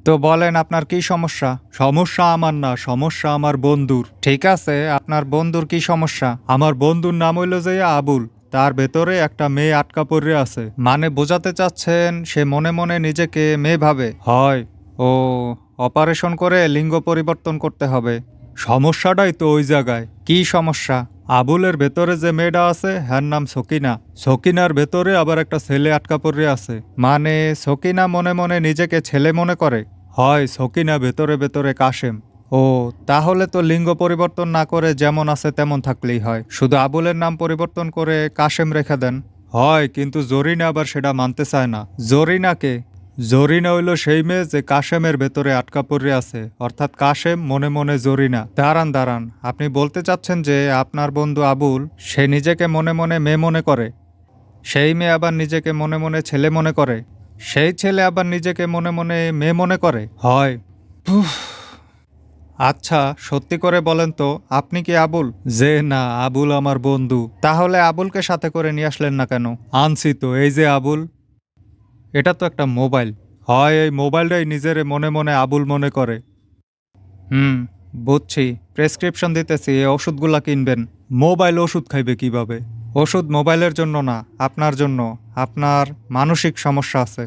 তো বলেন আপনার কি সমস্যা? সমস্যা আমার না, সমস্যা আমার বন্ধুর। ঠিক আছে, আপনার বন্ধুর কি সমস্যা? আমার বন্ধুর নাম হইল যে আবুল। তার ভেতরে একটা মেয়ে আটকা পড়ে আছে। মানে বোঝাতে চাচ্ছেন সে মনে মনে নিজেকে মেয়ে ভাবে? হয়। ও, অপারেশন করে লিঙ্গ পরিবর্তন করতে হবে। সমস্যাটাই তো ওই জায়গায়। কি সমস্যা? আবুলের ভেতরে যে মেয়েটা আছে হ্যার নাম সকিনা। সকিনার ভেতরে আবার একটা ছেলে আটকা পড়ে আছে। মানে সকিনা মনে মনে নিজেকে ছেলে মনে করে? হয়, সকিনা ভেতরে ভেতরে কাশেম। ও, তাহলে তো লিঙ্গ পরিবর্তন না করে যেমন আছে তেমন থাকলেই হয়। শুধু আবুলের নাম পরিবর্তন করে কাশেম রেখে দেন। হয়, কিন্তু জরিনা আবার সেটা মানতে চায় না। জরিনাকে? জরিনা হইল সেই মেয়ে যে কাশেমের ভেতরে আটকা পড়ে আছে, অর্থাৎ কাশেম মনে মনে জরিনা। দাঁড়ান দাঁড়ান, আপনি বলতে চাচ্ছেন যে আপনার বন্ধু আবুল সে নিজেকে মনে মনে মেয়ে মনে করে, সেই মেয়ে আবার নিজেকে মনে মনে ছেলে মনে করে, সেই ছেলে আবার নিজেকে মনে মনে মেয়ে মনে করে? হয়। উফ, আচ্ছা সত্যি করে বলেন তো আপনি কি আবুল? যে না, আবুল আমার বন্ধু। তাহলে আবুলকে সাথে করে নিয়ে আসলেন না কেন? আনছি তো, এই যে আবুল। এটা তো একটা মোবাইল। হয়, এই মোবাইলটাই নিজেরে মনে মনে আবুল মনে করে। হুম, বুঝছি। প্রেসক্রিপশন দিতেছি, এই ওষুধগুলা কিনবেন। মোবাইল ওষুধ খাইবে কিভাবে? ওষুধ মোবাইলের জন্য না, আপনার জন্য। আপনার মানসিক সমস্যা আছে।